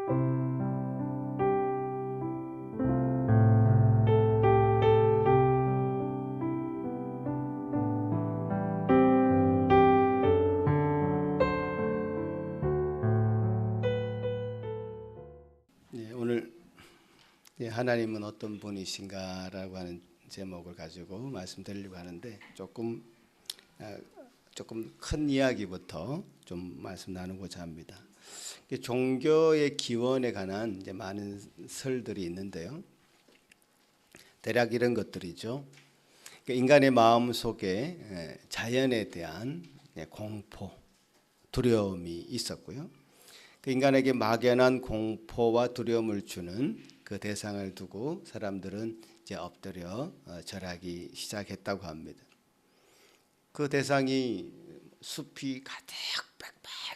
오늘 하나님은 어떤 분이신가라고 하는 제목을 가지고 말씀드리려고 하는데 조금 큰 이야기부터 좀 말씀 나누고자 합니다. 종교의 기원에 관한 이제 많은 설들이 있는데요. 대략 이런 것들이죠. 인간의 마음 속에 자연에 대한 공포, 두려움이 있었고요. 인간에게 막연한 공포와 두려움을 주는 그 대상을 두고 사람들은 이제 엎드려 절하기 시작했다고 합니다. 그 대상이 숲이 가득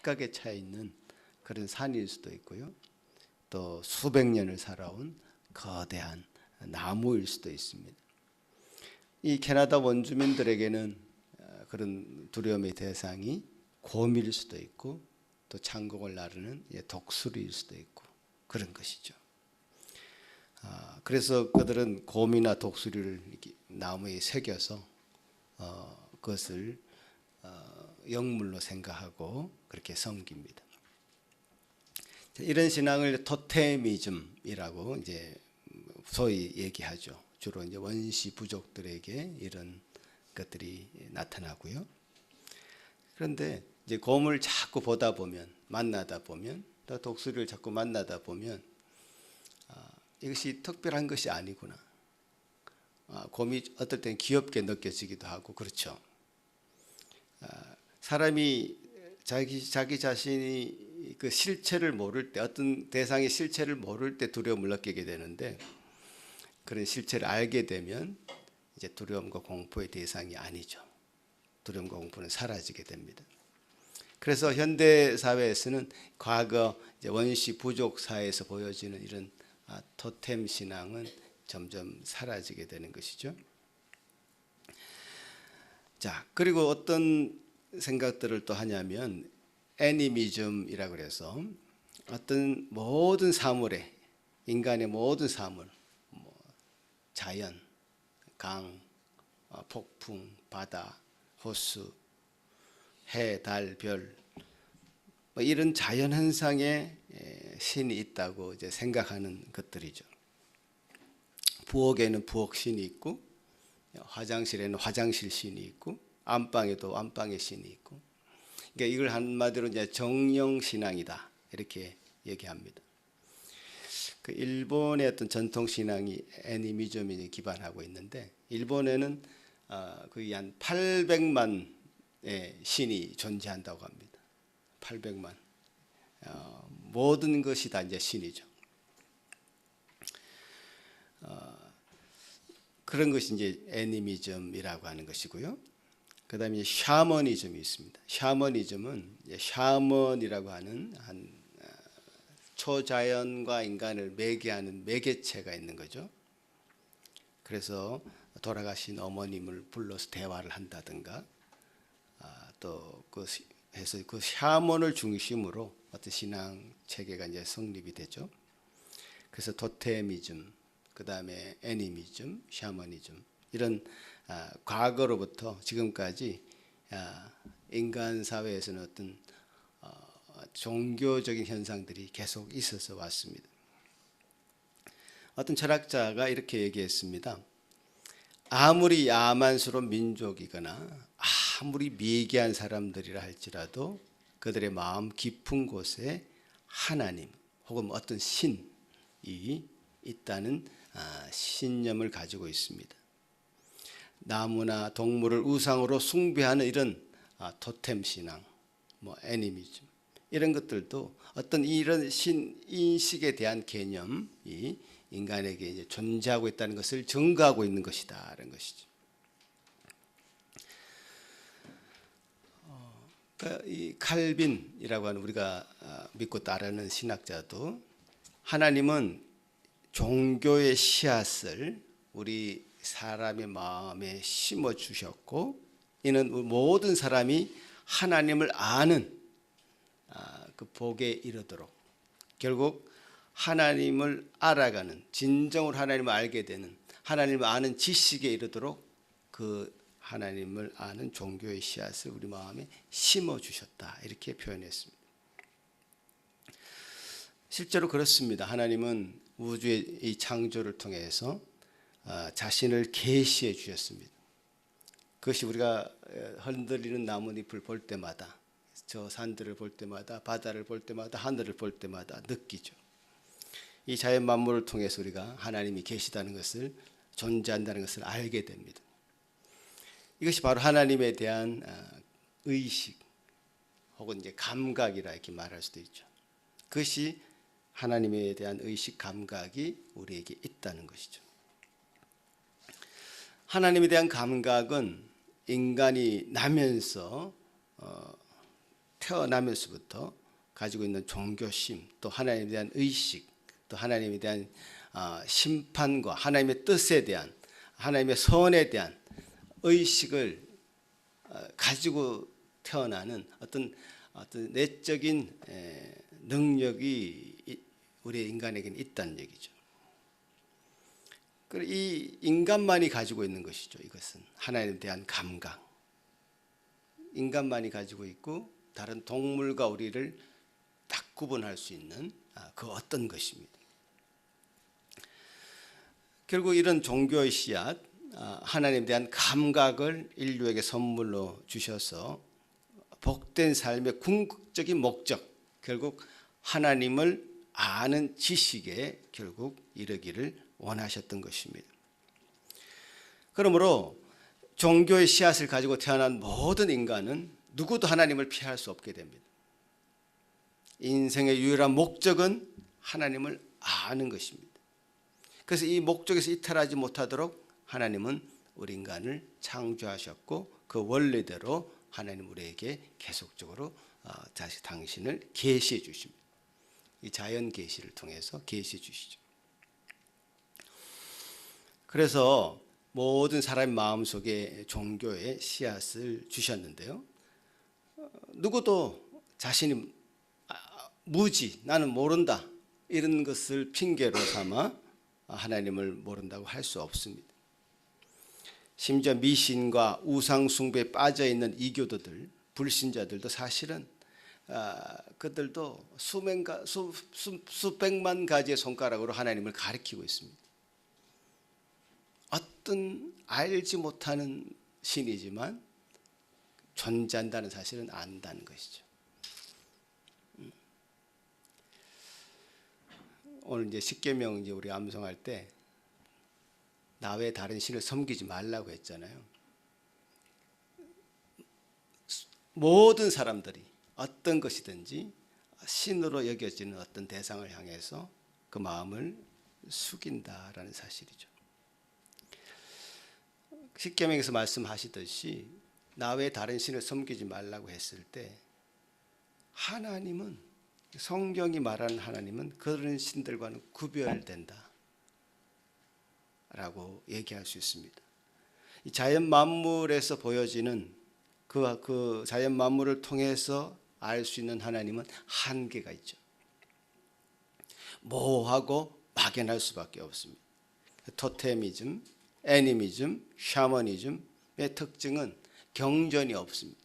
빽빽하게 차 있는 그런 산일 수도 있고요. 또 수백 년을 살아온 거대한 나무일 수도 있습니다. 이 캐나다 원주민들에게는 그런 두려움의 대상이 곰일 수도 있고 또 창공을 나르는 독수리일 수도 있고 그런 것이죠. 그래서 그들은 곰이나 독수리를 나무에 새겨서 그것을 영물로 생각하고 그렇게 섬깁니다. 이런 신앙을 토테미즘이라고 이제 소위 얘기하죠. 주로 이제 원시 부족들에게 이런 것들이 나타나고요. 그런데 이제 곰을 자꾸 보다 보면, 만나다 보면, 또 독수리를 자꾸 만나다 보면 이것이 특별한 것이 아니구나. 곰이 어떨 때는 귀엽게 느껴지기도 하고 그렇죠. 사람이 자기 자신이 그 실체를 모를 때, 어떤 대상의 실체를 모를 때 두려움을 느끼게 되는데 그런 실체를 알게 되면 이제 두려움과 공포의 대상이 아니죠. 두려움과 공포는 사라지게 됩니다. 그래서 현대 사회에서는 과거 이제 원시 부족 사회에서 보여지는 이런 토템 신앙은 점점 사라지게 되는 것이죠. 자, 그리고 어떤 생각들을 또 하냐면 애니미즘이라고 그래서 어떤 모든 사물에 인간의 모든 사물, 자연, 강, 폭풍, 바다, 호수, 해, 달, 별 이런 자연 현상에 신이 있다고 이제 생각하는 것들이죠. 부엌에는 부엌 신이 있고 화장실에는 화장실 신이 있고 안방에도 안방의 신이 있고 그러니까 이걸 한마디로 이제 정령 신앙이다 이렇게 얘기합니다. 그 일본의 어떤 전통 신앙이 애니미즘에 기반하고 있는데 일본에는 거의 한 800만 신이 존재한다고 합니다. 800만. 모든 것이 다 이제 신이죠. 그런 것이 이제 애니미즘이라고 하는 것이고요. 그다음에 샤머니즘이 있습니다. 샤머니즘은 샤먼이라고 하는 한 초자연과 인간을 매개하는 매개체가 있는 거죠. 그래서 돌아가신 어머님을 불러서 대화를 한다든가 또 해서 그 샤먼을 중심으로 어떤 신앙 체계가 이제 성립이 되죠. 그래서 토테미즘, 그 다음에 애니미즘, 샤머니즘 이런 과거로부터 지금까지 인간 사회에서는 어떤 종교적인 현상들이 계속 있어서 왔습니다. 어떤 철학자가 이렇게 얘기했습니다. 아무리 야만스러운 민족이거나 아무리 미개한 사람들이라 할지라도 그들의 마음 깊은 곳에 하나님 혹은 어떤 신이 있다는 신념을 가지고 있습니다. 나무나 동물을 우상으로 숭배하는 이런 토템 신앙, 애니미즘 이런 것들도 어떤 이런 신인식에 대한 개념이 인간에게 이제 존재하고 있다는 것을 증거하고 있는 것이다라는 것이죠. 이 칼빈이라고 하는 우리가 믿고 따르는 신학자도 하나님은 종교의 씨앗을 우리 사람의 마음에 심어 주셨고 이는 모든 사람이 하나님을 아는 그 복에 이르도록 결국 하나님을 알아가는, 진정으로 하나님을 알게 되는, 하나님을 아는 지식에 이르도록 그 하나님을 아는 종교의 씨앗을 우리 마음에 심어주셨다, 이렇게 표현했습니다. 실제로 그렇습니다. 하나님은 우주의 이 창조를 통해서 자신을 계시해 주셨습니다. 그것이 우리가 흔들리는 나뭇잎을 볼 때마다, 저 산들을 볼 때마다, 바다를 볼 때마다, 하늘을 볼 때마다 느끼죠. 이 자연 만물을 통해서 우리가 하나님이 계시다는 것을, 존재한다는 것을 알게 됩니다. 이것이 바로 하나님에 대한 의식 혹은 이제 감각이라 이렇게 말할 수도 있죠. 그것이 하나님에 대한 의식, 감각이 우리에게 있다는 것이죠. 하나님에 대한 감각은 인간이 태어나면서부터 가지고 있는 종교심, 또 하나님에 대한 의식, 또 하나님에 대한 심판과 하나님의 뜻에 대한, 하나님의 선에 대한 의식을 가지고 태어나는 어떤 내적인 능력이 우리 인간에게는 있다는 얘기죠. 이 인간만이 가지고 있는 것이죠. 이것은 하나님에 대한 감각, 인간만이 가지고 있고 다른 동물과 우리를 딱 구분할 수 있는 그 어떤 것입니다. 결국 이런 종교의 씨앗, 하나님에 대한 감각을 인류에게 선물로 주셔서 복된 삶의 궁극적인 목적, 결국 하나님을 아는 지식에 결국 이르기를 원하셨던 것입니다. 그러므로 종교의 씨앗을 가지고 태어난 모든 인간은 누구도 하나님을 피할 수 없게 됩니다. 인생의 유일한 목적은 하나님을 아는 것입니다. 그래서 이 목적에서 이탈하지 못하도록 하나님은 우리 인간을 창조하셨고 그 원래대로 하나님 우리에게 계속적으로 다시 당신을 계시해 주십니다. 이 자연 계시를 통해서 계시해 주시죠. 그래서 모든 사람의 마음속에 종교의 씨앗을 주셨는데요. 누구도 자신이 무지, 나는 모른다, 이런 것을 핑계로 삼아 하나님을 모른다고 할 수 없습니다. 심지어 미신과 우상 숭배에 빠져 있는 이교도들, 불신자들도 사실은 그들도 수백만 가지의 손가락으로 하나님을 가리키고 있습니다. 어떤 알지 못하는 신이지만 존재한다는 사실은 안다는 것이죠. 오늘 이제 십계명 이제 우리 암송할 때 나 외에 다른 신을 섬기지 말라고 했잖아요. 모든 사람들이 어떤 것이든지 신으로 여겨지는 어떤 대상을 향해서 그 마음을 숙인다라는 사실이죠. 십계명에서 말씀하시듯이 나 외에 다른 신을 섬기지 말라고 했을 때 하나님은, 성경이 말하는 하나님은 그런 신들과는 구별된다 라고 얘기할 수 있습니다. 이 자연 만물에서 보여지는 그 자연 만물을 통해서 알 수 있는 하나님은 한계가 있죠. 모호하고 막연할 수밖에 없습니다. 토테미즘, 애니미즘, 샤머니즘의 특징은 경전이 없습니다.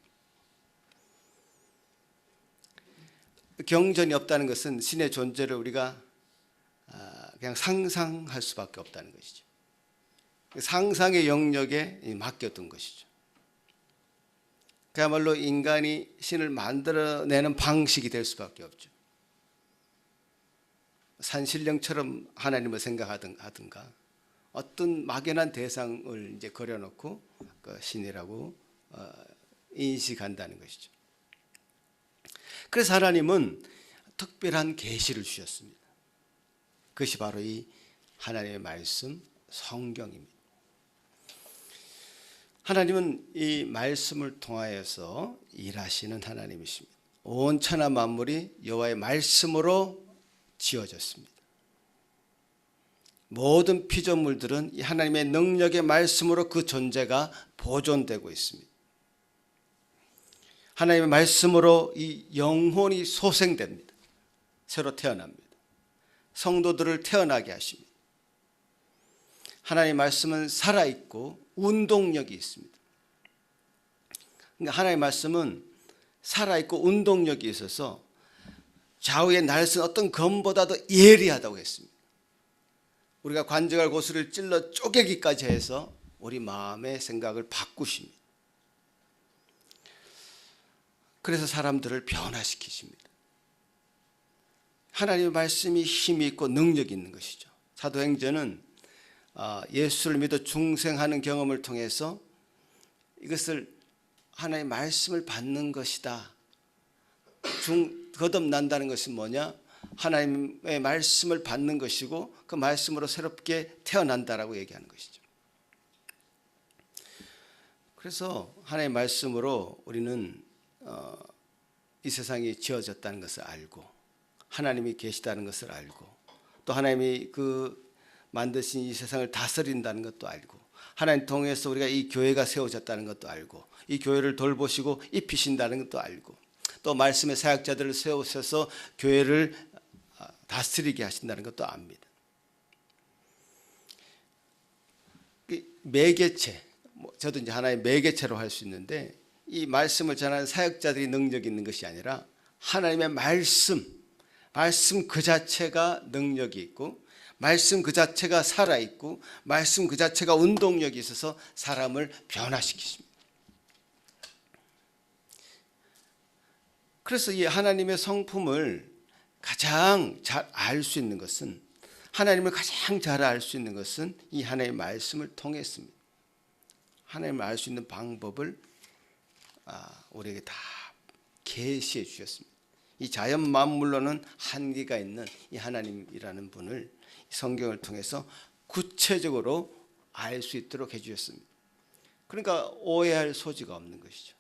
경전이 없다는 것은 신의 존재를 우리가 그냥 상상할 수밖에 없다는 것이죠. 상상의 영역에 맡겼던 것이죠. 그야말로 인간이 신을 만들어내는 방식이 될 수밖에 없죠. 산신령처럼 하나님을 생각하든가 어떤 막연한 대상을 이제 그려놓고 그 신이라고 인식한다는 것이죠. 그래서 하나님은 특별한 계시를 주셨습니다. 그것이 바로 이 하나님의 말씀, 성경입니다. 하나님은 이 말씀을 통하여서 일하시는 하나님이십니다. 온 천하 만물이 여호와의 말씀으로 지어졌습니다. 모든 피조물들은 이 하나님의 능력의 말씀으로 그 존재가 보존되고 있습니다. 하나님의 말씀으로 이 영혼이 소생됩니다. 새로 태어납니다. 성도들을 태어나게 하십니다. 하나님의 말씀은 살아있고 운동력이 있습니다. 그러니까 하나님의 말씀은 살아있고 운동력이 있어서 좌우의 날선 어떤 검보다도 예리하다고 했습니다. 우리가 관절과 고수를 찔러 쪼개기까지 해서 우리 마음의 생각을 바꾸십니다. 그래서 사람들을 변화시키십니다. 하나님의 말씀이 힘이 있고 능력이 있는 것이죠. 사도행전은 예수를 믿어 중생하는 경험을 통해서 이것을 하나님의 말씀을 받는 것이다. 거듭난다는 것은 뭐냐? 하나님의 말씀을 받는 것이고 그 말씀으로 새롭게 태어난다라고 얘기하는 것이죠. 그래서 하나님의 말씀으로 우리는 이 세상이 지어졌다는 것을 알고 하나님이 계시다는 것을 알고 또 하나님이 만드신 이 세상을 다스린다는 것도 알고 하나님 통해서 우리가 이 교회가 세워졌다는 것도 알고 이 교회를 돌보시고 입히신다는 것도 알고 또 말씀의 사역자들을 세우셔서 교회를 다스리게 하신다는 것도 압니다. 매개체, 저도 이제 하나의 매개체로 할 수 있는데 이 말씀을 전하는 사역자들이 능력이 있는 것이 아니라 하나님의 말씀 그 자체가 능력이 있고 말씀 그 자체가 살아있고 말씀 그 자체가 운동력이 있어서 사람을 변화시키십니다. 그래서 이 하나님의 성품을 가장 잘 알 수 있는 것은 하나님을 가장 잘 알 수 있는 것은 이 하나님의 말씀을 통했습니다. 하나님을 알 수 있는 방법을 우리에게 다 계시해 주셨습니다. 이 자연 만물로는 한계가 있는 이 하나님이라는 분을 성경을 통해서 구체적으로 알 수 있도록 해주셨습니다. 그러니까 오해할 소지가 없는 것이죠.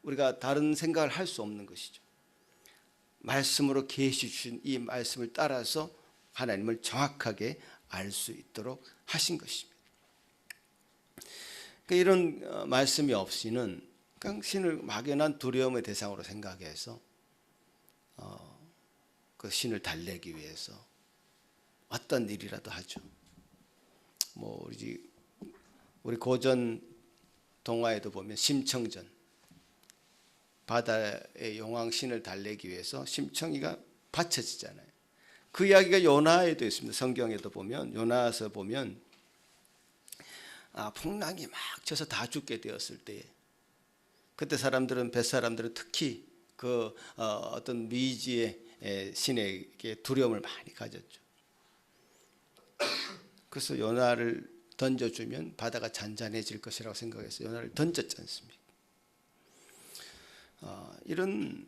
우리가 다른 생각을 할 수 없는 것이죠. 말씀으로 계시 주신 이 말씀을 따라서 하나님을 정확하게 알 수 있도록 하신 것입니다. 그러니까 이런 말씀이 없이는 그냥 신을 막연한 두려움의 대상으로 생각해서 그 신을 달래기 위해서 어떤 일이라도 하죠. 우리 고전 동화에도 보면 심청전 바다의 용왕 신을 달래기 위해서 심청이가 바쳐지잖아요. 그 이야기가 요나에도 있습니다. 성경에도 보면 요나서 보면 풍랑이 막 쳐서 다 죽게 되었을 때 그때 뱃사람들은 특히 어떤 미지의 신에게 두려움을 많이 가졌죠. 그래서 요나를 던져주면 바다가 잔잔해질 것이라고 생각해서 요나를 던졌지 않습니까? 이런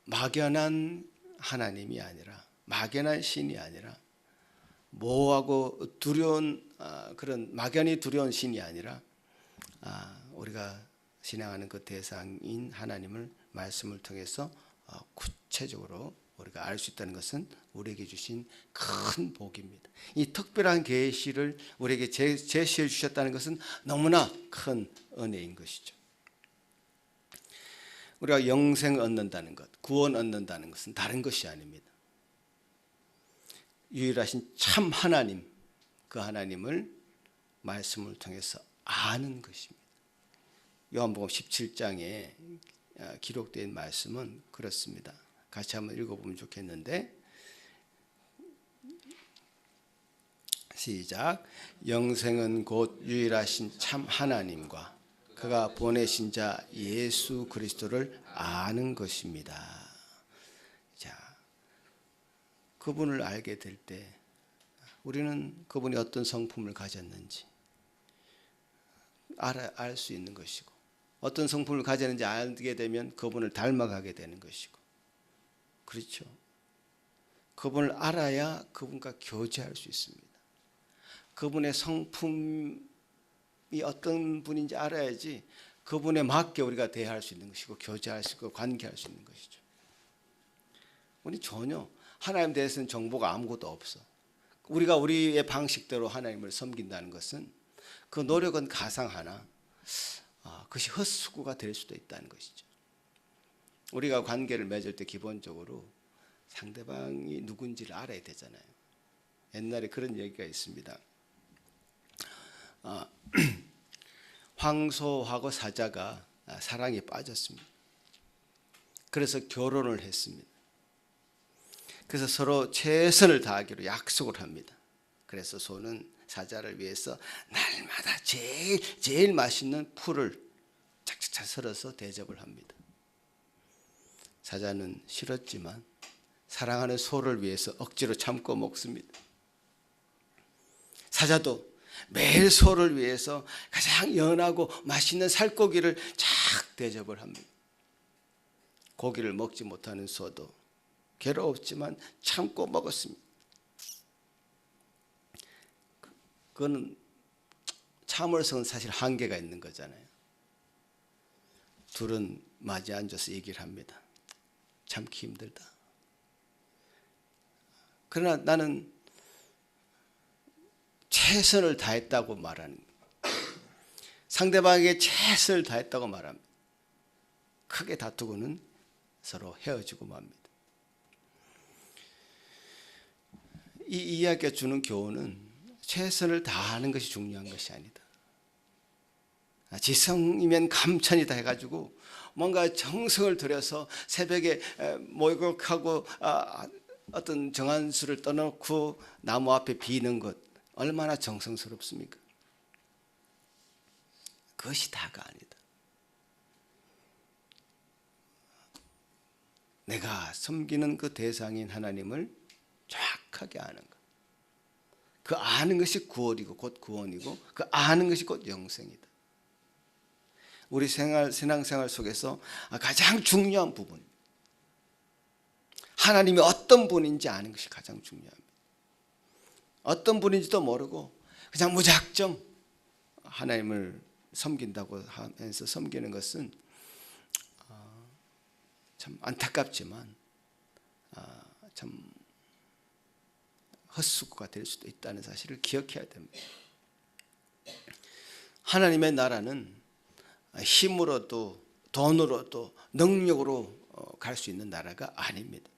막연한 하나님이 아니라 막연한 신이 아니라 모호하고 두려운 그런 막연히 두려운 신이 아니라 우리가 신앙하는 그 대상인 하나님을 말씀을 통해서 구체적으로 우리가 알 수 있다는 것은 우리에게 주신 큰 복입니다. 이 특별한 계시를 우리에게 제시해 주셨다는 것은 너무나 큰 은혜인 것이죠. 우리가 영생 얻는다는 것, 구원 얻는다는 것은 다른 것이 아닙니다. 유일하신 참 하나님, 그 하나님을 말씀을 통해서 아는 것입니다. 요한복음 17장에 기록된 말씀은 그렇습니다. 같이 한번 읽어보면 좋겠는데 시작. 영생은 곧 유일하신 참 하나님과 그가 보내신 자 예수 그리스도를 아는 것입니다. 자, 그분을 알게 될 때 우리는 그분이 어떤 성품을 가졌는지 알 수 있는 것이고 어떤 성품을 가졌는지 알게 되면 그분을 닮아가게 되는 것이고 그렇죠. 그분을 알아야 그분과 교제할 수 있습니다. 그분의 성품이 어떤 분인지 알아야지 그분에 맞게 우리가 대할 수 있는 것이고 교제할 수 있고 관계할 수 있는 것이죠. 우리 전혀 하나님 대해서는 정보가 아무것도 없어. 우리가 우리의 방식대로 하나님을 섬긴다는 것은 그 노력은 가상하나 그것이 헛수고가 될 수도 있다는 것이죠. 우리가 관계를 맺을 때 기본적으로 상대방이 누군지를 알아야 되잖아요. 옛날에 그런 얘기가 있습니다. 황소하고 사자가 사랑에 빠졌습니다. 그래서 결혼을 했습니다. 그래서 서로 최선을 다하기로 약속을 합니다. 그래서 소는 사자를 위해서 날마다 제일 맛있는 풀을 착착착 썰어서 대접을 합니다. 사자는 싫었지만 사랑하는 소를 위해서 억지로 참고 먹습니다. 사자도 매일 소를 위해서 가장 연하고 맛있는 살코기를 착 대접을 합니다. 고기를 먹지 못하는 소도 괴로웠지만 참고 먹었습니다. 그거는 참을성은 사실 한계가 있는 거잖아요. 둘은 마주 앉아서 얘기를 합니다. 참기 힘들다. 그러나 나는 최선을 다했다고 말하는 거예요. 상대방에게 최선을 다했다고 말합니다. 크게 다투고는 서로 헤어지고 맙니다. 이 이야기가 주는 교훈은 최선을 다하는 것이 중요한 것이 아니다. 지성이면 감천이다 해가지고 뭔가 정성을 들여서 새벽에 목욕하고 어떤 정한 수를 떠놓고 나무 앞에 비는 것 얼마나 정성스럽습니까? 그것이 다가 아니다. 내가 섬기는 그 대상인 하나님을 정확하게 아는 것. 그 아는 것이 구원이고 곧 구원이고 그 아는 것이 곧 영생이다. 우리 신앙생활 속에서 가장 중요한 부분, 하나님이 어떤 분인지 아는 것이 가장 중요합니다. 어떤 분인지도 모르고 그냥 무작정 하나님을 섬긴다고 하면서 섬기는 것은 참 안타깝지만 참 헛수고가 될 수도 있다는 사실을 기억해야 됩니다. 하나님의 나라는 힘으로도 돈으로도 능력으로 갈 수 있는 나라가 아닙니다.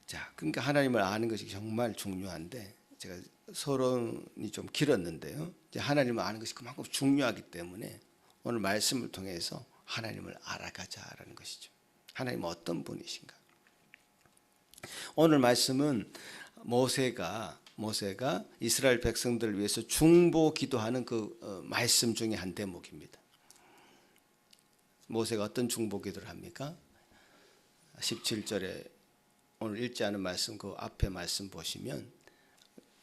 자, 그러니까 하나님을 아는 것이 정말 중요한데 제가 서론이 좀 길었는데요. 이제 하나님을 아는 것이 그만큼 중요하기 때문에 오늘 말씀을 통해서 하나님을 알아가자라는 것이죠. 하나님은 어떤 분이신가? 오늘 말씀은 모세가 이스라엘 백성들을 위해서 중보 기도하는 그 말씀 중에 한 대목입니다. 모세가 어떤 중보 기도를 합니까? 17절에 오늘 읽지 않은 말씀 그 앞에 말씀 보시면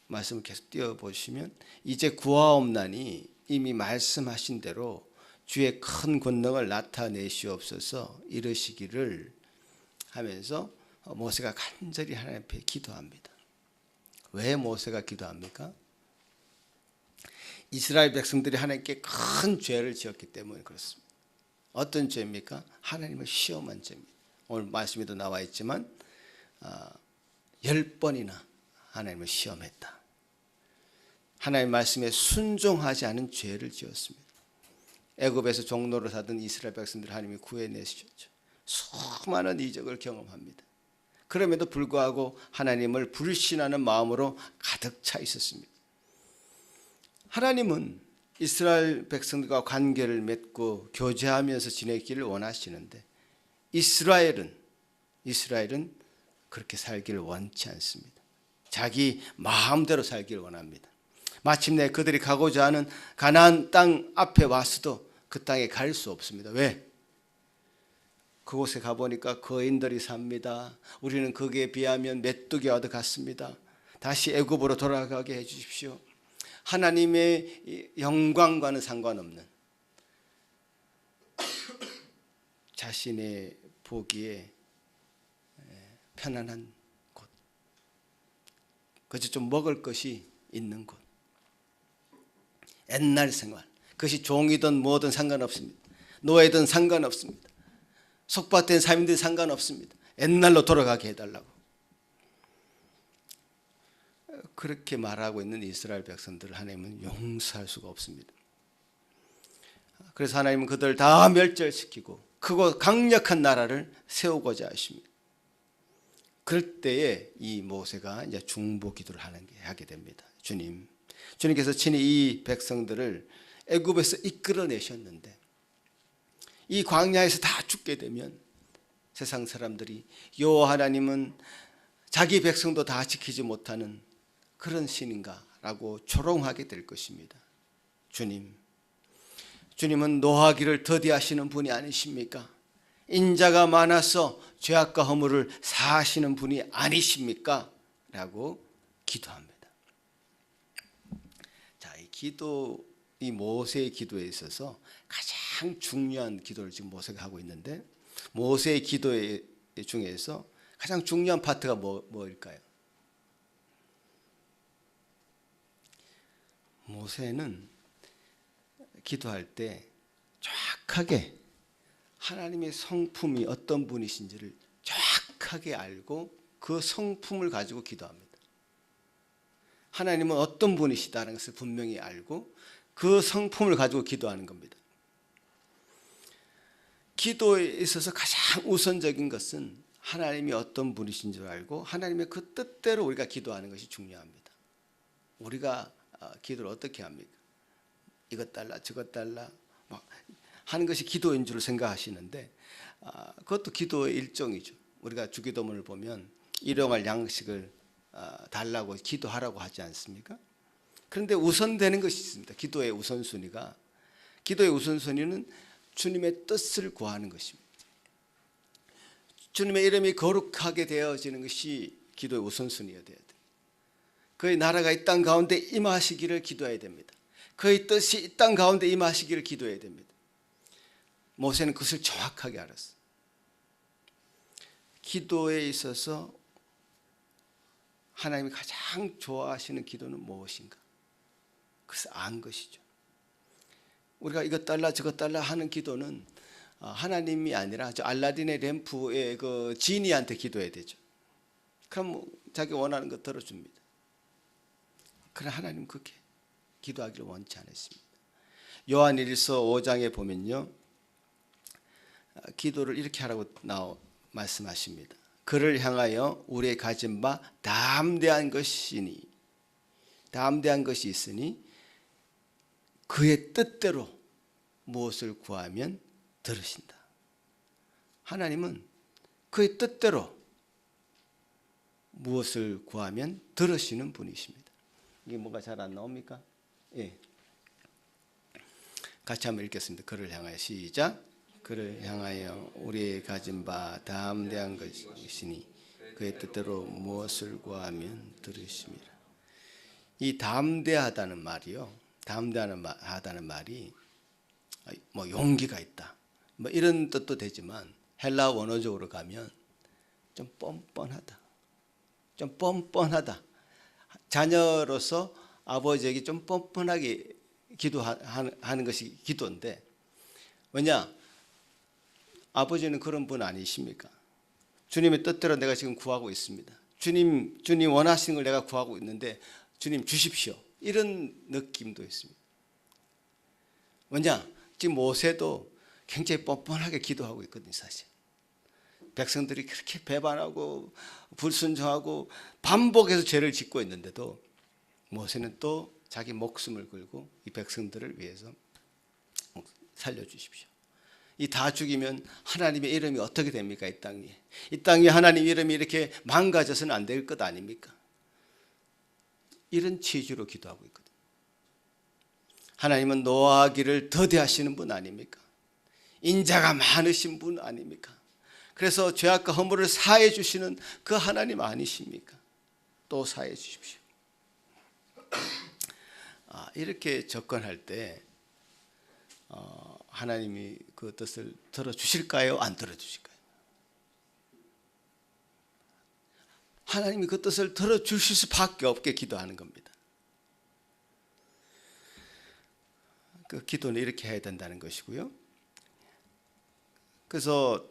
말씀을 계속 띄워보시면 이제 구하옵나니 이미 말씀하신 대로 주의 큰 권능을 나타내시옵소서 이르시기를 하면서 모세가 간절히 하나님 앞에 기도합니다. 왜 모세가 기도합니까? 이스라엘 백성들이 하나님께 큰 죄를 지었기 때문에 그렇습니다. 어떤 죄입니까? 하나님을 시험한 죄입니다. 오늘 말씀에도 나와 있지만 10번이나 하나님을 시험했다. 하나님의 말씀에 순종하지 않은 죄를 지었습니다. 애굽에서 종로로 사던 이스라엘 백성들 하나님이 구해내셨죠. 수많은 이적을 경험합니다. 그럼에도 불구하고 하나님을 불신하는 마음으로 가득 차 있었습니다. 하나님은 이스라엘 백성들과 관계를 맺고 교제하면서 지내기를 원하시는데 이스라엘은 그렇게 살기를 원치 않습니다. 자기 마음대로 살기를 원합니다. 마침내 그들이 가고자 하는 가나안 땅 앞에 와서도 그 땅에 갈 수 없습니다. 왜? 그곳에 가보니까 거인들이 삽니다. 우리는 거기에 비하면 메뚜기와 같습니다. 다시 애굽으로 돌아가게 해주십시오. 하나님의 영광과는 상관없는 자신의 보기에 편안한 곳, 그저 좀 먹을 것이 있는 곳, 옛날 생활, 그것이 종이든 뭐든 상관없습니다. 노예든 상관없습니다. 속박된 삶인들 상관없습니다. 옛날로 돌아가게 해달라고. 그렇게 말하고 있는 이스라엘 백성들을 하나님은 용서할 수가 없습니다. 그래서 하나님은 그들을 다 멸절시키고 크고 강력한 나라를 세우고자 하십니다. 그럴 때에 이 모세가 이제 중보 기도를 하게 됩니다. 주님께서 친히 이 백성들을 애굽에서 이끌어내셨는데 이 광야에서 다 죽게 되면 세상 사람들이 여호와 하나님은 자기 백성도 다 지키지 못하는 그런 신인가 라고 조롱하게 될 것입니다. 주님은 노하기를 더디하시는 분이 아니십니까? 인자가 많아서 죄악과 허물을 사하시는 분이 아니십니까? 라고 기도합니다. 자, 이 모세의 기도에 있어서 가장 중요한 기도를 지금 모세가 하고 있는데, 모세의 기도 중에서 가장 중요한 파트가 뭐일까요? 모세는 기도할 때 정확하게 하나님의 성품이 어떤 분이신지를 정확하게 알고 그 성품을 가지고 기도합니다. 하나님은 어떤 분이시다는 것을 분명히 알고 그 성품을 가지고 기도하는 겁니다. 기도에 있어서 가장 우선적인 것은 하나님이 어떤 분이신 줄 알고 하나님의 그 뜻대로 우리가 기도하는 것이 중요합니다. 우리가 기도를 어떻게 합니까? 이것 달라 저것 달라 하는 것이 기도인 줄 생각하시는데 그것도 기도의 일종이죠. 우리가 주기도문을 보면 일용할 양식을 달라고 기도하라고 하지 않습니까? 그런데 우선되는 것이 있습니다. 기도의 우선순위는 주님의 뜻을 구하는 것입니다. 주님의 이름이 거룩하게 되어지는 것이 기도의 우선순위가 되어야 돼요. 그의 나라가 이 땅 가운데 임하시기를 기도해야 됩니다. 그의 뜻이 이 땅 가운데 임하시기를 기도해야 됩니다. 모세는 그것을 정확하게 알았어요. 기도에 있어서 하나님이 가장 좋아하시는 기도는 무엇인가? 그래서 안 것이죠. 우리가 이것 달라 저것 달라 하는 기도는 하나님이 아니라 저 알라딘의 램프의 그 지니한테 기도해야 되죠. 그럼 자기 원하는 거 들어줍니다. 그러나 하나님 그렇게 기도하기를 원치 않으십니다. 요한일서 5장에 보면요, 기도를 이렇게 하라고 말씀하십니다. 그를 향하여 우리의 가진 바 담대한 것이 있으니 그의 뜻대로 무엇을 구하면 들으신다. 하나님은 그의 뜻대로 무엇을 구하면 들으시는 분이십니다. 이게 뭐가 잘 안 나옵니까? 예. 같이 한번 읽겠습니다. 그를 향하여 시작. 그를 향하여 우리의 가진 바 담대한 것이니 그의 뜻대로 무엇을 구하면 들으심이라. 이 담대하다는 말이 뭐 용기가 있다, 뭐 이런 뜻도 되지만 헬라 원어적으로 가면 좀 뻔뻔하다. 자녀로서 아버지에게 좀 뻔뻔하게 기도하는 것이 기도인데, 왜냐? 아버지는 그런 분 아니십니까? 주님의 뜻대로 내가 지금 구하고 있습니다. 주님 원하시는 걸 내가 구하고 있는데 주님 주십시오. 이런 느낌도 있습니다. 왜냐? 지금 모세도 굉장히 뻔뻔하게 기도하고 있거든요, 사실. 백성들이 그렇게 배반하고 불순종하고 반복해서 죄를 짓고 있는데도 모세는 또 자기 목숨을 걸고 이 백성들을 위해서 살려주십시오. 이 다 죽이면 하나님의 이름이 어떻게 됩니까? 이 땅에 하나님 이름이 이렇게 망가져서는 안 될 것 아닙니까? 이런 취지로 기도하고 있거든요. 하나님은 노하기를 더디하시는 분 아닙니까? 인자가 많으신 분 아닙니까? 그래서 죄악과 허물을 사해 주시는 그 하나님 아니십니까? 또 사해 주십시오. 이렇게 접근할 때 하나님이 그 뜻을 들어주실까요? 안 들어주실까요? 하나님이 그 뜻을 들어주실 수밖에 없게 기도하는 겁니다. 그 기도는 이렇게 해야 된다는 것이고요. 그래서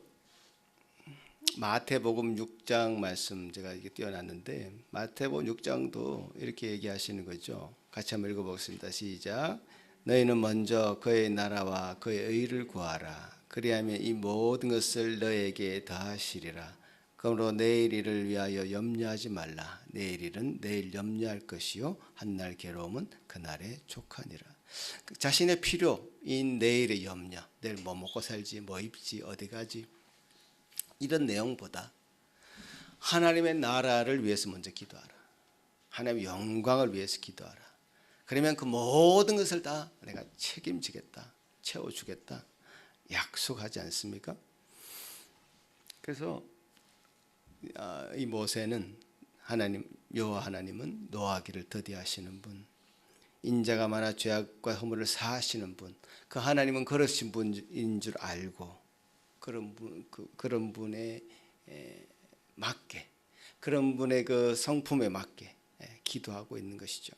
마태복음 6장 말씀 제가 이게 띄워놨는데, 마태복음 6장도 이렇게 얘기하시는 거죠. 같이 한번 읽어보겠습니다. 시작. 너희는 먼저 그의 나라와 그의 의를 구하라. 그리하면 이 모든 것을 너에게 더하시리라. 그러므로 내일 일을 위하여 염려하지 말라. 내일 일은 내일 염려할 것이요 한날 괴로움은 그날에 족하니라. 자신의 필요인 내일의 염려, 내일 뭐 먹고 살지, 뭐 입지, 어디 가지, 이런 내용보다 하나님의 나라를 위해서 먼저 기도하라. 하나님의 영광을 위해서 기도하라. 그러면 그 모든 것을 다 내가 책임지겠다, 채워주겠다 약속하지 않습니까? 그래서 이 모세는 여호와 하나님은 노하기를 더디하시는 분, 인자가 많아 죄악과 허물을 사하시는 분, 그 하나님은 그러신 분인 줄 알고 그런 분에 맞게, 그런 분의 그 성품에 맞게 기도하고 있는 것이죠.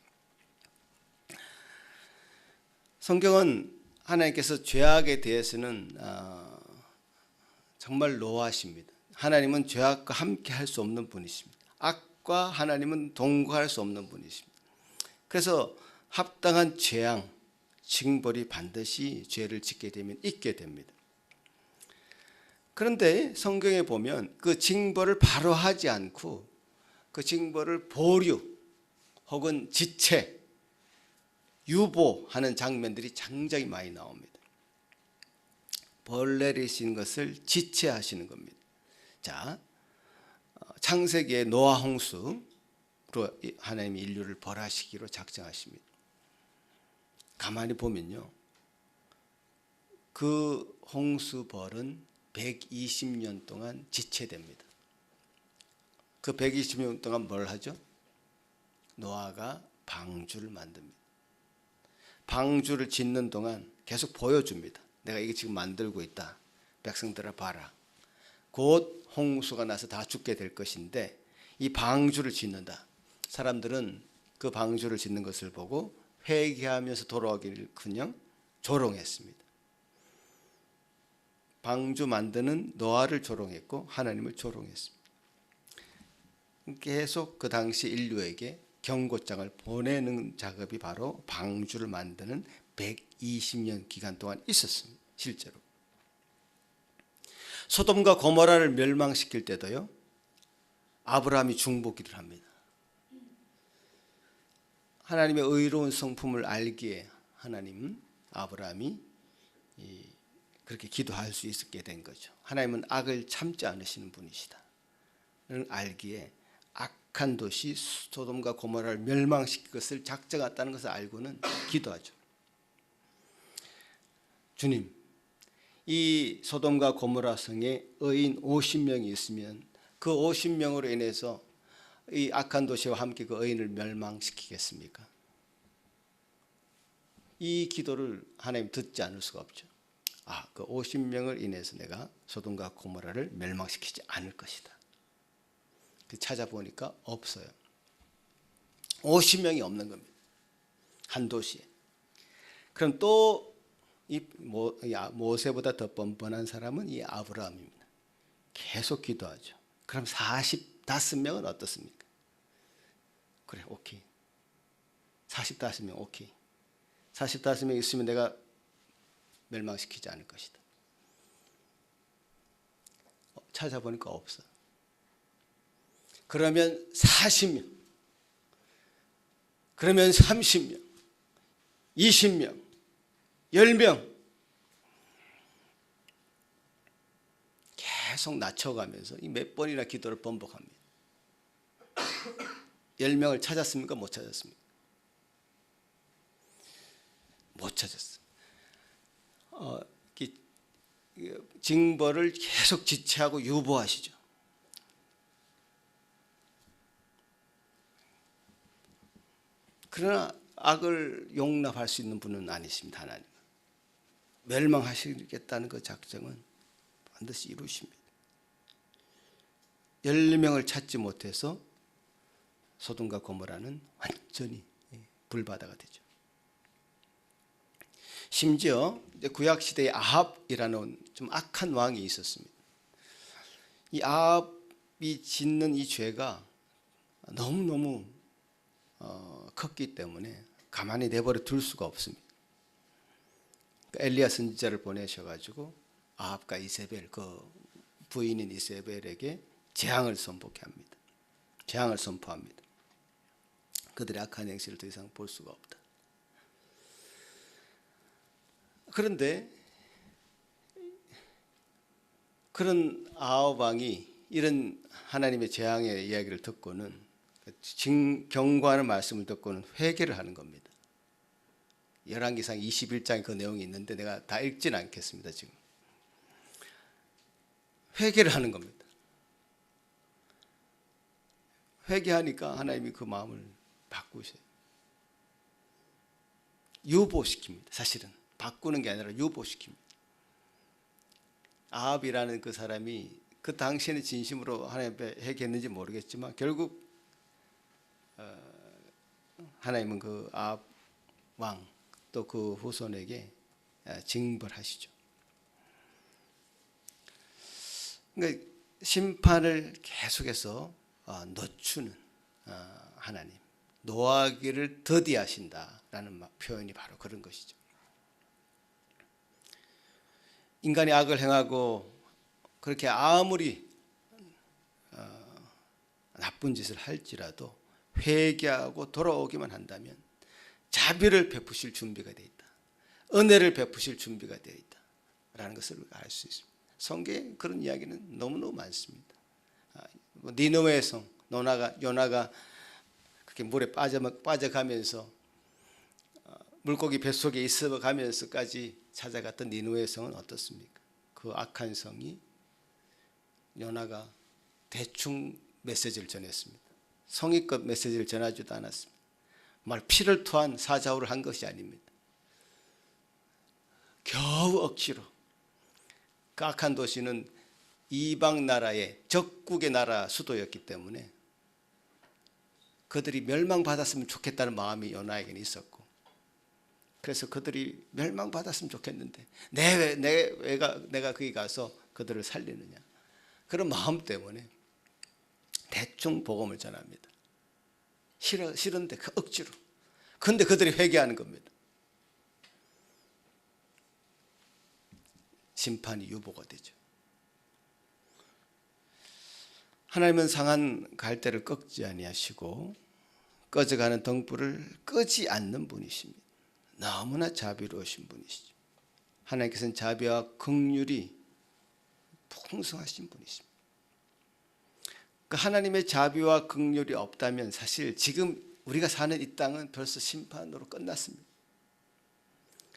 성경은 하나님께서 죄악에 대해서는 정말 노하십니다. 하나님은 죄악과 함께 할 수 없는 분이십니다. 악과 하나님은 동거할 수 없는 분이십니다. 그래서 합당한 재앙, 징벌이 반드시 죄를 짓게 되면 있게 됩니다. 그런데 성경에 보면 그 징벌을 바로 하지 않고 그 징벌을 보류 혹은 지체, 유보하는 장면들이 굉장히 많이 나옵니다. 벌 내리시는 것을 지체하시는 겁니다. 자, 창세기의 노아 홍수로 하나님이 인류를 벌하시기로 작정하십니다. 가만히 보면요, 그 홍수 벌은 120년 동안 지체됩니다. 그 120년 동안 뭘 하죠? 노아가 방주를 만듭니다. 방주를 짓는 동안 계속 보여줍니다. 내가 이게 지금 만들고 있다. 백성들아 봐라. 곧 홍수가 나서 다 죽게 될 것인데 이 방주를 짓는다. 사람들은 그 방주를 짓는 것을 보고 회개하면서 돌아오기를커녕 조롱했습니다. 방주 만드는 노아를 조롱했고 하나님을 조롱했습니다. 계속 그 당시 인류에게 경고장을 보내는 작업이 바로 방주를 만드는 120년 기간 동안 있었습니다. 실제로. 소돔과 고모라를 멸망시킬 때도요, 아브라함이 중보기를 합니다. 하나님의 의로운 성품을 알기에 하나님은 아브라함이 그렇게 기도할 수 있게 된 거죠. 하나님은 악을 참지 않으시는 분이시다. 알기에 악한 도시 소돔과 고모라를 멸망시킬 것을 작정했다는 것을 알고는 기도하죠. 주님, 이 소돔과 고모라 성에 의인 50명이 있으면 그 50명으로 인해서 이 악한 도시와 함께 그 의인을 멸망시키겠습니까? 이 기도를 하나님 듣지 않을 수가 없죠. 그 50명을 인해서 내가 소돔과 고모라를 멸망시키지 않을 것이다. 찾아보니까 없어요. 50명이 없는 겁니다. 한 도시에. 그럼 또 이 모세보다 더 뻔뻔한 사람은 이 아브라함입니다. 계속 기도하죠. 그럼 45명은 어떻습니까? 그래, 오케이. 45명 오케이. 45명 있으면 내가 멸망시키지 않을 것이다. 찾아보니까 없어. 그러면 40명, 그러면 30명, 20명, 10명 계속 낮춰가면서 몇 번이나 기도를 번복합니다. 10명을 찾았습니까? 못 찾았습니까? 못 찾았어요. 징벌을 계속 지체하고 유보하시죠. 그러나 악을 용납할 수 있는 분은 아니십니다. 하나님. 멸망하시겠다는 그 작정은 반드시 이루십니다. 10명을 찾지 못해서 소돔과 고모라는 완전히 불바다가 되죠. 심지어 구약시대에 아합이라는 좀 악한 왕이 있었습니다. 이 아합이 짓는 이 죄가 너무너무 컸기 때문에 가만히 내버려 둘 수가 없습니다. 엘리야 선지자를 보내셔가지고 아합과 이세벨, 그 부인인 이세벨에게 재앙을 선포케 합니다. 재앙을 선포합니다. 그들의 악한 행실을 더 이상 볼 수가 없다. 그런데 그런 아합 왕이 이런 하나님의 재앙의 이야기를 듣고는, 경고하는 말씀을 듣고는 회개를 하는 겁니다. 열왕기상 21장에 그 내용이 있는데 내가 다 읽지는 않겠습니다. 지금 회개를 하는 겁니다. 회개하니까 하나님이 그 마음을 바꾸셔요. 유보시킵니다. 사실은 바꾸는 게 아니라 유보시킵니다. 아합이라는 그 사람이 그 당시에는 진심으로 하나님 앞에 회개했는지 모르겠지만 결국 하나님은 그 아합 왕 또 그 후손에게 징벌하시죠. 그러니까 심판을 계속해서 늦추는 하나님, 노하기를 더디하신다라는 표현이 바로 그런 것이죠. 인간이 악을 행하고 그렇게 아무리 나쁜 짓을 할지라도 회개하고 돌아오기만 한다면 자비를 베푸실 준비가 되어 있다, 은혜를 베푸실 준비가 되어 있다 라는 것을 알 수 있습니다. 성경에 그런 이야기는 너무너무 많습니다. 니느웨의 성, 요나가 그렇게 물에 빠져가면서 물고기 뱃속에 있어가면서까지 찾아갔던 니느웨의 성은 어떻습니까? 그 악한 성이 요나가 대충 메시지를 전했습니다. 성의껏 메시지를 전하지도 않았습니다. 정말 피를 토한 사자후를 한 것이 아닙니다. 겨우 억지로. 그 악한 도시는 이방 나라의 적국의 나라 수도였기 때문에 그들이 멸망받았으면 좋겠다는 마음이 요나에게는 있었고, 그래서 그들이 멸망받았으면 좋겠는데 내가 거기 가서 그들을 살리느냐, 그런 마음 때문에 대충 복음을 전합니다. 싫은데 그 억지로. 그런데 그들이 회개하는 겁니다. 심판이 유보가 되죠. 하나님은 상한 갈대를 꺾지 아니하시고 꺼져가는 등불을 끄지 않는 분이십니다. 너무나 자비로우신 분이시죠. 하나님께서는 자비와 긍휼이 풍성하신 분이십니다. 그 하나님의 자비와 긍휼이 없다면 사실 지금 우리가 사는 이 땅은 벌써 심판으로 끝났습니다.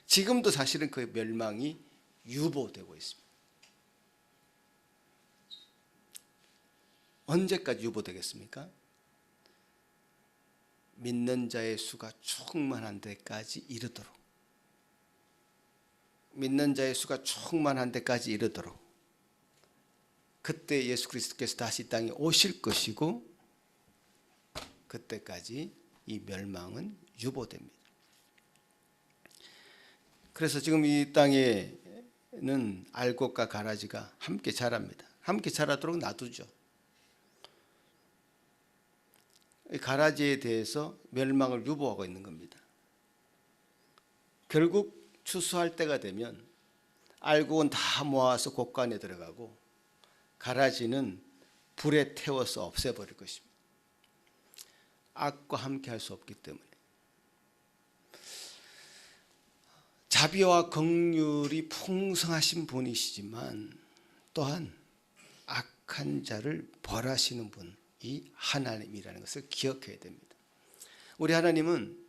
지금도 사실은 그 멸망이 유보되고 있습니다. 언제까지 유보되겠습니까? 믿는 자의 수가 충만한 데까지 이르도록, 믿는 자의 수가 충만한 데까지 이르도록 그때 예수 그리스도께서 다시 이 땅에 오실 것이고, 그때까지 이 멸망은 유보됩니다. 그래서 지금 이 땅에는 알곡과 가라지가 함께 자랍니다. 함께 자라도록 놔두죠. 가라지에 대해서 멸망을 유보하고 있는 겁니다. 결국 추수할 때가 되면 알곡은 다 모아서 곡간에 들어가고 가라지는 불에 태워서 없애버릴 것입니다. 악과 함께 할 수 없기 때문에. 자비와 긍휼이 풍성하신 분이시지만 또한 악한 자를 벌하시는 분이 하나님이라는 것을 기억해야 됩니다. 우리 하나님은,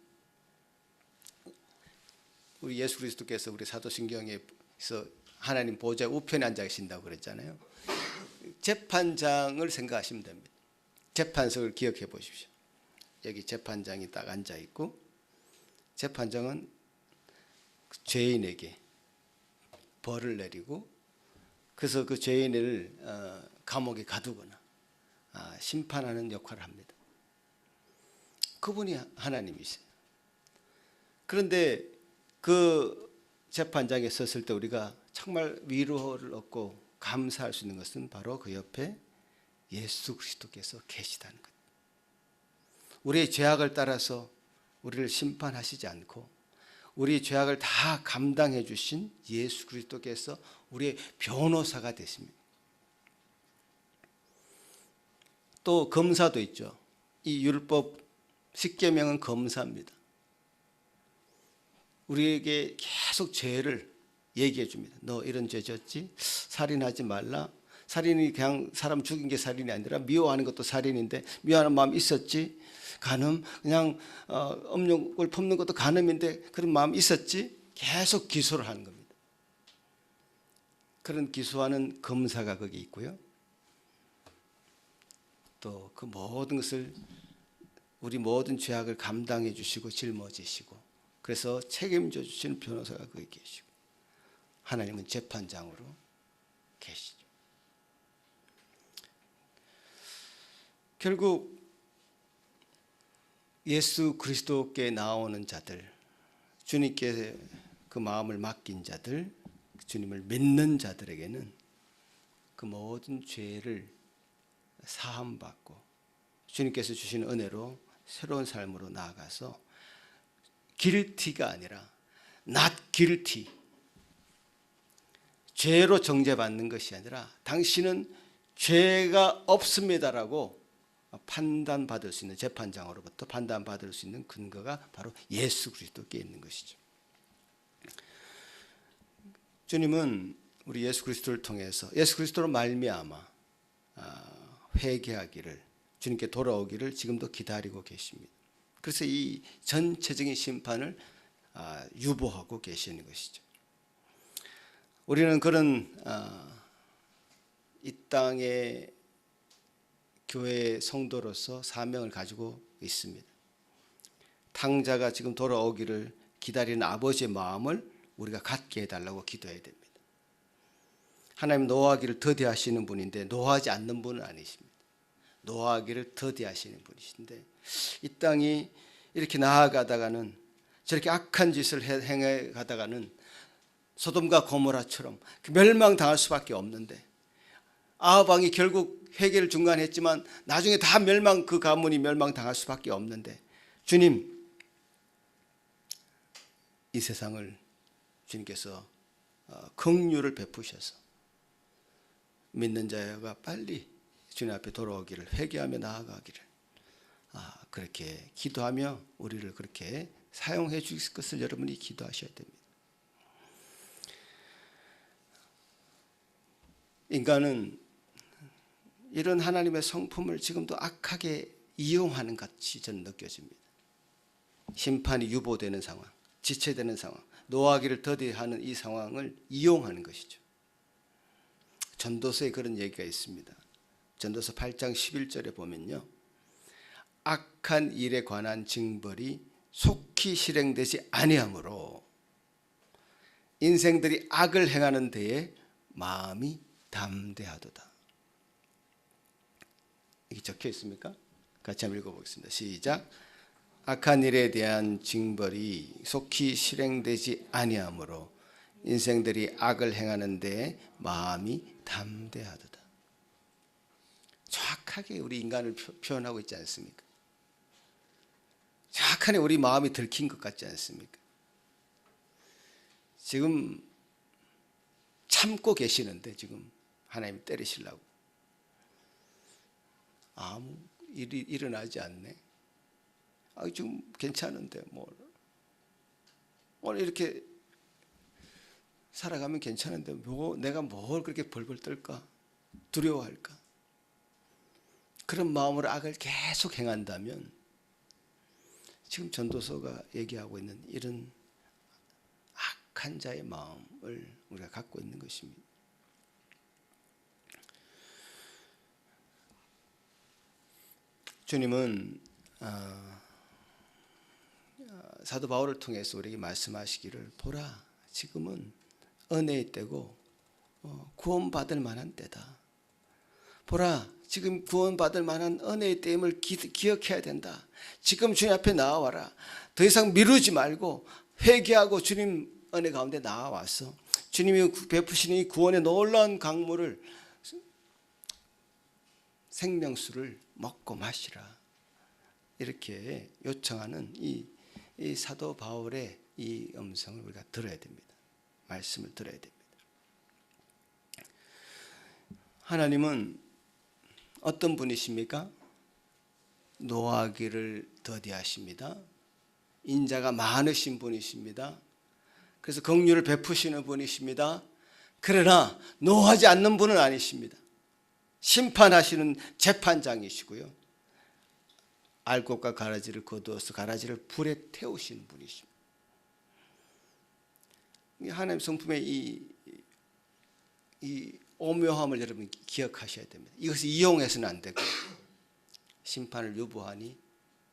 우리 예수 그리스도께서 우리 사도신경에서 하나님 보좌 우편에 앉아 계신다고 그랬잖아요. 재판장을 생각하시면 됩니다. 재판석을 기억해 보십시오. 여기 재판장이 딱 앉아 있고, 재판장은 죄인에게 벌을 내리고, 그래서 그 죄인을 감옥에 가두거나 심판하는 역할을 합니다. 그분이 하나님이세요. 그런데 그 재판장에 섰을 때 우리가 정말 위로를 얻고 감사할 수 있는 것은 바로 그 옆에 예수 그리스도께서 계시다는 것. 우리의 죄악을 따라서 우리를 심판하시지 않고 우리의 죄악을 다 감당해 주신 예수 그리스도께서 우리의 변호사가 되십니다. 또 검사도 있죠. 이 율법 10계명은 검사입니다. 우리에게 계속 죄를 얘기해 줍니다. 너 이런 죄 졌지? 살인하지 말라. 살인이 그냥 사람 죽인 게 살인이 아니라 미워하는 것도 살인인데 미워하는 마음 있었지? 간음, 그냥 음욕을 품는 것도 간음인데 그런 마음 있었지? 계속 기소를 하는 겁니다. 그런 기소하는 검사가 거기 있고요. 또 그 모든 것을 우리 모든 죄악을 감당해 주시고 짊어지시고 그래서 책임져 주시는 변호사가 거기 계시고 하나님은 재판장으로 계시죠. 결국 예수 그리스도께 나오는 자들, 주님께 그 마음을 맡긴 자들, 주님을 믿는 자들에게는 그 모든 죄를 사함받고 주님께서 주시는 은혜로 새로운 삶으로 나아가서 guilty가 아니라 not guilty, 죄로 정죄받는 것이 아니라 당신은 죄가 없습니다라고 판단받을 수 있는, 재판장으로부터 판단받을 수 있는 근거가 바로 예수 그리스도께 있는 것이죠. 주님은 우리 예수 그리스도를 통해서 예수 그리스도로 말미암아 회개하기를, 주님께 돌아오기를 지금도 기다리고 계십니다. 그래서 이 전체적인 심판을 유보하고 계시는 것이죠. 우리는 그런 이 땅의 교회 성도로서 사명을 가지고 있습니다. 탕자가 지금 돌아오기를 기다리는 아버지의 마음을 우리가 갖게 해달라고 기도해야 됩니다. 하나님 노하기를 더디하시는 분인데 노하지 않는 분은 아니십니다. 노하기를 더디하시는 분이신데 이 땅이 이렇게 나아가다가는, 저렇게 악한 짓을 행해 가다가는 소돔과 고모라처럼 멸망당할 수밖에 없는데, 아합 왕이 결국 회개를 중간에 했지만 나중에 다 그 가문이 멸망당할 수밖에 없는데, 주님 이 세상을 주님께서 긍휼을 베푸셔서 믿는 자가 빨리 주님 앞에 돌아오기를, 회개하며 나아가기를 그렇게 기도하며 우리를 그렇게 사용해 주실 것을 여러분이 기도하셔야 됩니다. 인간은 이런 하나님의 성품을 지금도 악하게 이용하는 같이 저는 느껴집니다. 심판이 유보되는 상황, 지체되는 상황, 노하기를 더디하는 이 상황을 이용하는 것이죠. 전도서에 그런 얘기가 있습니다. 전도서 8장 11절에 보면요, 악한 일에 관한 징벌이 속히 실행되지 아니하므로 인생들이 악을 행하는 데에 마음이 담대하도다. 이게 적혀 있습니까? 같이 한번 읽어보겠습니다. 시작. 악한 일에 대한 징벌이 속히 실행되지 아니하므로 인생들이 악을 행하는 데에 마음이 담대하도다. 정확하게 우리 인간을 표현하고 있지 않습니까? 정확하게 우리 마음이 들킨 것 같지 않습니까? 지금 참고 계시는데 지금 하나님 때리시려고 아무 일이 일어나지 않네. 지금 괜찮은데 오늘 이렇게 살아가면 괜찮은데 내가 뭘 그렇게 벌벌 떨까? 두려워할까? 그런 마음으로 악을 계속 행한다면 지금 전도서가 얘기하고 있는 이런 악한 자의 마음을 우리가 갖고 있는 것입니다. 주님은 사도 바울을 통해서 우리에게 말씀하시기를, 보라 지금은 은혜의 때고 구원받을 만한 때다. 보라 지금 구원받을 만한 은혜의 때임을 기억해야 된다. 지금 주님 앞에 나와라. 더 이상 미루지 말고 회개하고 주님 은혜 가운데 나와서 주님이 베푸시는 이 구원의 놀라운 강물을, 생명수를 먹고 마시라. 이렇게 요청하는 이 사도 바울의 이 음성을 우리가 들어야 됩니다. 말씀을 들어야 됩니다. 하나님은 어떤 분이십니까? 노하기를 더디하십니다. 인자가 많으신 분이십니다. 그래서 긍휼을 베푸시는 분이십니다. 그러나 노하지 않는 분은 아니십니다. 심판하시는 재판장이시고요. 알곡과 가라지를 거두어서 가라지를 불에 태우시는 분이십니다. 하나님 성품의 이 오묘함을 여러분 기억하셔야 됩니다. 이것을 이용해서는 안 되고, 심판을 유보하니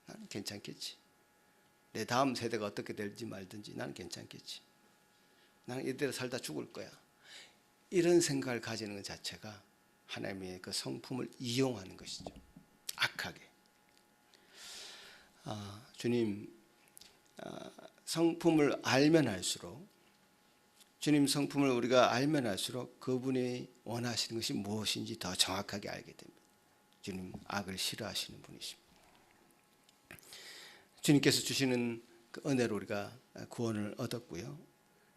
나는 괜찮겠지. 내 다음 세대가 어떻게 될지 말든지 나는 괜찮겠지. 나는 이대로 살다 죽을 거야. 이런 생각을 가지는 것 자체가 하나님의 그 성품을 이용하는 것이죠. 악하게. 주님 성품을 알면 알수록, 주님 성품을 우리가 알면 알수록 그분이 원하시는 것이 무엇인지 더 정확하게 알게 됩니다. 주님 악을 싫어하시는 분이십니다. 주님께서 주시는 그 은혜로 우리가 구원을 얻었고요.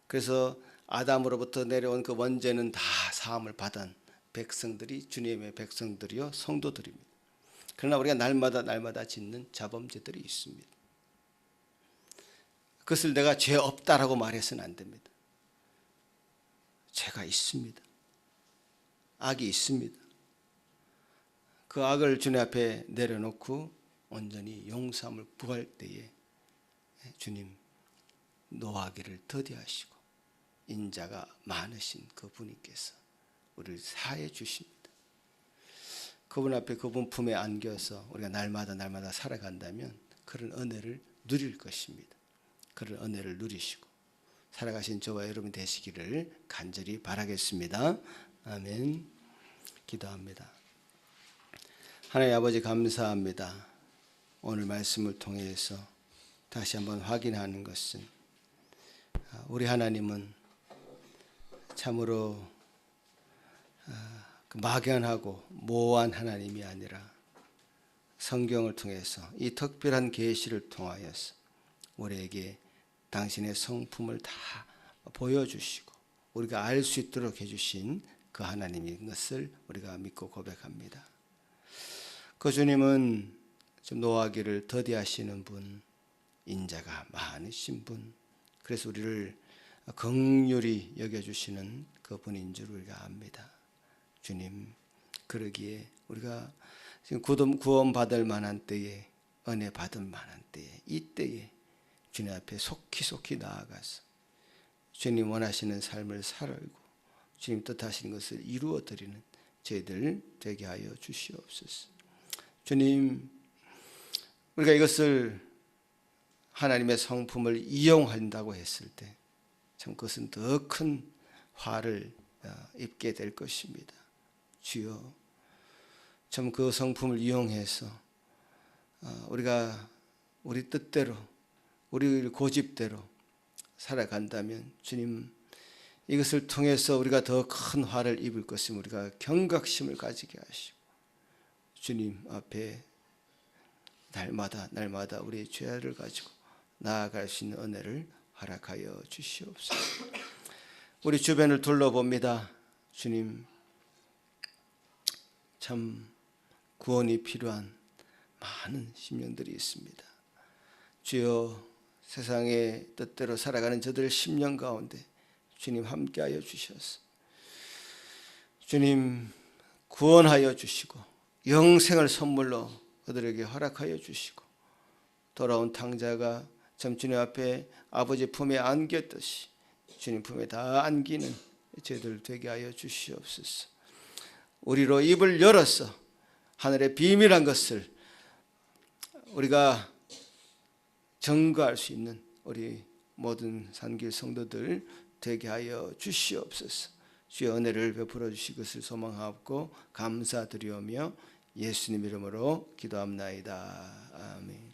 그래서 아담으로부터 내려온 그 원죄는 다 사함을 받은 백성들이 주님의 백성들이요 성도들입니다. 그러나 우리가 날마다 짓는 자범죄들이 있습니다. 그것을 내가 죄 없다라고 말해서는 안 됩니다. 죄가 있습니다. 악이 있습니다. 그 악을 주님 앞에 내려놓고 온전히 용서함을 구할 때에 주님 노하기를 더디하시고 인자가 많으신 그 분께서 우리를 사해 주십니다. 그분 앞에 그분 품에 안겨서 우리가 날마다 살아간다면 그런 은혜를 누릴 것입니다. 그런 은혜를 누리시고 살아가신 저와 여러분 되시기를 간절히 바라겠습니다. 아멘. 기도합니다. 하나님 아버지 감사합니다. 오늘 말씀을 통해서 다시 한번 확인하는 것은 우리 하나님은 참으로 막연하고 모호한 하나님이 아니라 성경을 통해서 이 특별한 계시를 통하여서 우리에게 당신의 성품을 다 보여주시고 우리가 알 수 있도록 해주신 그 하나님인 것을 우리가 믿고 고백합니다. 그 주님은 좀 노하기를 더디하시는 분, 인자가 많으신 분, 그래서 우리를 긍휼히 여겨주시는 그 분인 줄 우리가 압니다. 주님, 그러기에 우리가 지금 구원받을 만한 때에, 은혜 받을 만한 때에, 이때에 주님 앞에 속히 나아가서 주님 원하시는 삶을 살고 주님 뜻하시는 것을 이루어드리는 저희들 되게 하여 주시옵소서. 주님, 우리가 이것을 하나님의 성품을 이용한다고 했을 때 참 그것은 더 큰 화를 입게 될 것입니다. 주여, 참 그 성품을 이용해서 우리가 우리 뜻대로 우리 고집대로 살아간다면 주님 이것을 통해서 우리가 더 큰 화를 입을 것임 우리가 경각심을 가지게 하시고 주님 앞에 날마다 우리의 죄를 가지고 나아갈 수 있는 은혜를 허락하여 주시옵소서. 우리 주변을 둘러봅니다. 주님, 참 구원이 필요한 많은 심령들이 있습니다. 주여, 세상의 뜻대로 살아가는 저들 심령 가운데 주님 함께하여 주셔서 주님 구원하여 주시고 영생을 선물로 그들에게 허락하여 주시고 돌아온 탕자가 참 주님 앞에 아버지 품에 안겼듯이 주님 품에 다 안기는 저희들 되게 하여 주시옵소서. 우리로 입을 열어서 하늘의 비밀한 것을 우리가 증거할 수 있는 우리 모든 산길 성도들 되게 하여 주시옵소서. 주의 은혜를 베풀어 주실 것을 소망하고 감사드리오며 예수님 이름으로 기도합나이다. 아멘.